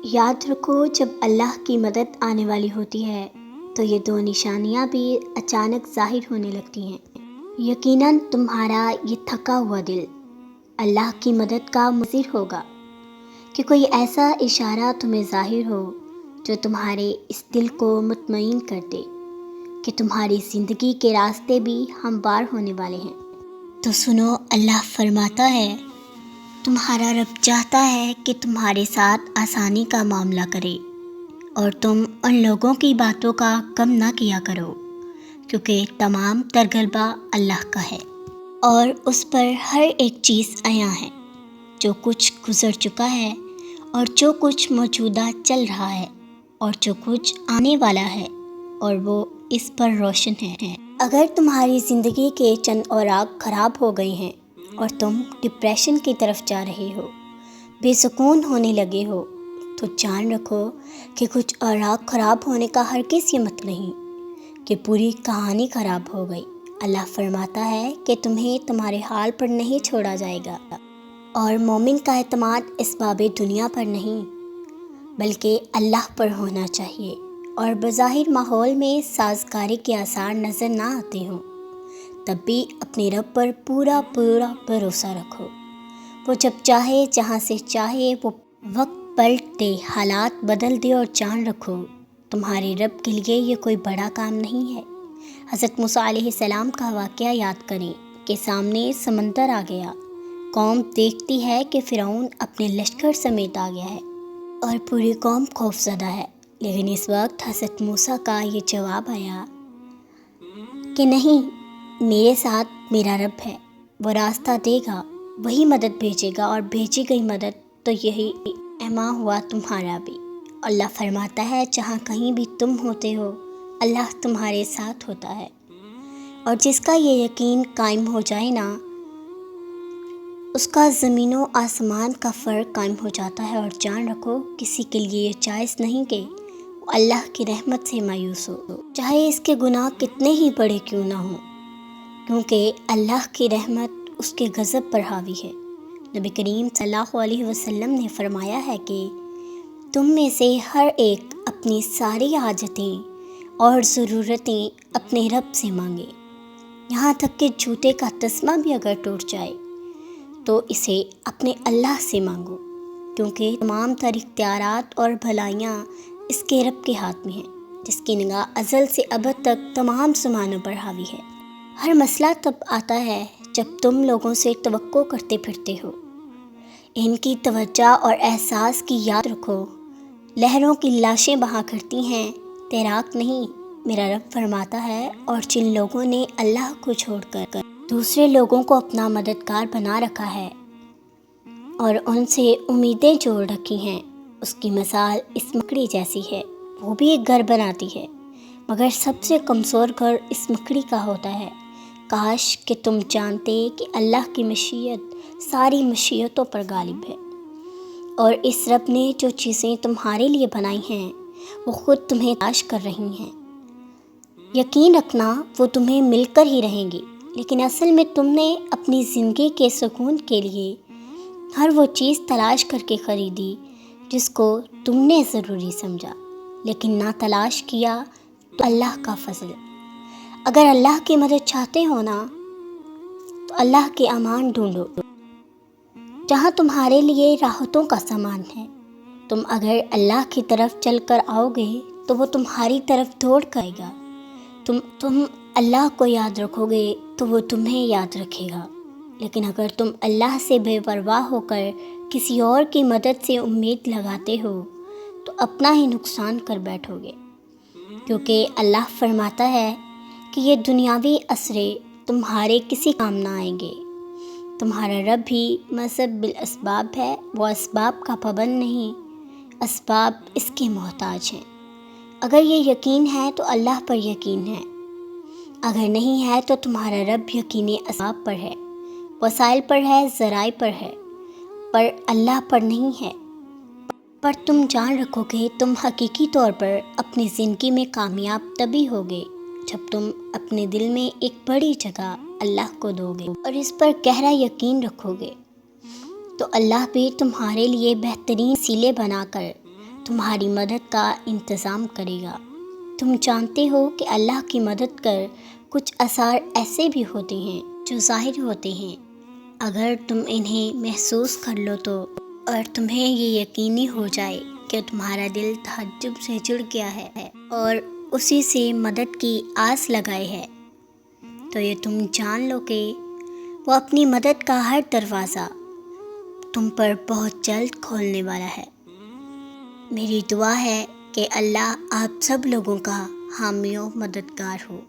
یاد رکھو، جب اللہ کی مدد آنے والی ہوتی ہے تو یہ دو نشانیاں بھی اچانک ظاہر ہونے لگتی ہیں۔ یقیناً تمہارا یہ تھکا ہوا دل اللہ کی مدد کا منتظر ہوگا کہ کوئی ایسا اشارہ تمہیں ظاہر ہو جو تمہارے اس دل کو مطمئن کر دے کہ تمہاری زندگی کے راستے بھی ہموار ہونے والے ہیں۔ تو سنو، اللہ فرماتا ہے، تمہارا رب چاہتا ہے کہ تمہارے ساتھ آسانی کا معاملہ کرے اور تم ان لوگوں کی باتوں کا غم نہ کیا کرو، کیونکہ تمام تر غلبہ اللہ کا ہے اور اس پر ہر ایک چیز عیاں ہے، جو کچھ گزر چکا ہے اور جو کچھ موجودہ چل رہا ہے اور جو کچھ آنے والا ہے، اور وہ اس پر روشن ہے۔ اگر تمہاری زندگی کے چند اوراق خراب ہو گئے ہیں اور تم ڈپریشن کی طرف جا رہے ہو، بے سکون ہونے لگے ہو، تو جان رکھو کہ کچھ اوراق خراب ہونے کا ہرگز یہ مطلب نہیں کہ پوری کہانی خراب ہو گئی۔ اللہ فرماتا ہے کہ تمہیں تمہارے حال پر نہیں چھوڑا جائے گا، اور مومن کا اعتماد اسباب دنیا پر نہیں بلکہ اللہ پر ہونا چاہیے، اور بظاہر ماحول میں سازگاری کے آثار نظر نہ آتے ہوں تب بھی اپنے رب پر پورا بھروسہ رکھو۔ وہ جب چاہے، جہاں سے چاہے، وہ وقت پلٹ دے، حالات بدل دے، اور جان رکھو تمہارے رب کے لیے یہ کوئی بڑا کام نہیں ہے۔ حضرت موسیٰ علیہ السلام کا واقعہ یاد کریں کہ سامنے سمندر آ گیا، قوم دیکھتی ہے کہ فرعون اپنے لشکر سمیت آ گیا ہے اور پوری قوم خوف زدہ ہے، لیکن اس وقت حضرت موسیٰ کا یہ جواب آیا کہ نہیں، میرے ساتھ میرا رب ہے، وہ راستہ دے گا، وہی مدد بھیجے گا، اور بھیجی گئی مدد تو یہی اما ہوا تمہارا بھی۔ اللہ فرماتا ہے، جہاں کہیں بھی تم ہوتے ہو اللہ تمہارے ساتھ ہوتا ہے، اور جس کا یہ یقین قائم ہو جائے نا، اس کا زمین و آسمان کا فرق قائم ہو جاتا ہے۔ اور جان رکھو کسی کے لیے یہ جائز نہیں کہ وہ اللہ کی رحمت سے مایوس ہو، چاہے اس کے گناہ کتنے ہی بڑے کیوں نہ ہوں، کیونکہ اللہ کی رحمت اس کے غضب پر حاوی ہے۔ نبی کریم صلی اللہ علیہ وسلم نے فرمایا ہے کہ تم میں سے ہر ایک اپنی ساری حاجتیں اور ضرورتیں اپنے رب سے مانگے، یہاں تک کہ جوتے کا تسمہ بھی اگر ٹوٹ جائے تو اسے اپنے اللہ سے مانگو، کیونکہ تمام تر اختیارات اور بھلائیاں اس کے رب کے ہاتھ میں ہیں، جس کی نگاہ ازل سے ابد تک تمام زمانوں پر حاوی ہے۔ ہر مسئلہ تب آتا ہے جب تم لوگوں سے توقع کرتے پھرتے ہو، ان کی توجہ اور احساس کی یاد رکھو، لہروں کی لاشیں بہا کرتی ہیں، تیراک نہیں، میرا رب فرماتا ہے، اور جن لوگوں نے اللہ کو چھوڑ کر دوسرے لوگوں کو اپنا مددگار بنا رکھا ہے اور ان سے امیدیں جوڑ رکھی ہیں، اس کی مثال اس مکڑی جیسی ہے۔ وہ بھی ایک گھر بناتی ہے، مگر سب سے کمزور گھر اس مکڑی کا ہوتا ہے۔ کاش کہ تم جانتے کہ اللہ کی مشیت ساری مشیتوں پر غالب ہے، اور اس رب نے جو چیزیں تمہارے لیے بنائی ہیں وہ خود تمہیں تلاش کر رہی ہیں۔ یقین رکھنا وہ تمہیں مل کر ہی رہیں گی، لیکن اصل میں تم نے اپنی زندگی کے سکون کے لیے ہر وہ چیز تلاش کر کے خریدی جس کو تم نے ضروری سمجھا، لیکن نہ تلاش کیا تو اللہ کا فضل۔ اگر اللہ کی مدد چاہتے ہو نا، تو اللہ کے امان ڈھونڈو، جہاں تمہارے لیے راحتوں کا سامان ہے۔ تم اگر اللہ کی طرف چل کر آؤ گے تو وہ تمہاری طرف دوڑ کر آئے گا۔ تم اللہ کو یاد رکھو گے تو وہ تمہیں یاد رکھے گا، لیکن اگر تم اللہ سے بے پرواہ ہو کر کسی اور کی مدد سے امید لگاتے ہو تو اپنا ہی نقصان کر بیٹھو گے، کیونکہ اللہ فرماتا ہے کہ یہ دنیاوی اسرے تمہارے کسی کام نہ آئیں گے۔ تمہارا رب بھی مذہب بالاسباب ہے، وہ اسباب کا پابند نہیں، اسباب اس کے محتاج ہیں۔ اگر یہ یقین ہے تو اللہ پر یقین ہے، اگر نہیں ہے تو تمہارا رب یقینی اسباب پر ہے، وسائل پر ہے، ذرائع پر ہے، پر اللہ پر نہیں ہے۔ پر تم جان رکھو کہ تم حقیقی طور پر اپنی زندگی میں کامیاب تبھی ہوگے جب تم اپنے دل میں ایک بڑی جگہ اللہ کو دو گے اور اس پر گہرا یقین رکھو گے، تو اللہ بھی تمہارے لیے بہترین وسیلے بنا کر تمہاری مدد کا انتظام کرے گا۔ تم جانتے ہو کہ اللہ کی مدد کر کچھ آثار ایسے بھی ہوتے ہیں جو ظاہر ہوتے ہیں، اگر تم انہیں محسوس کر لو تو، اور تمہیں یہ یقینی ہو جائے کہ تمہارا دل تعجب سے جڑ گیا ہے اور اسی سے مدد کی آس لگائے ہے، تو یہ تم جان لو کہ وہ اپنی مدد کا ہر دروازہ تم پر بہت جلد کھولنے والا ہے۔ میری دعا ہے کہ اللہ آپ سب لوگوں کا حامی و مددگار ہو۔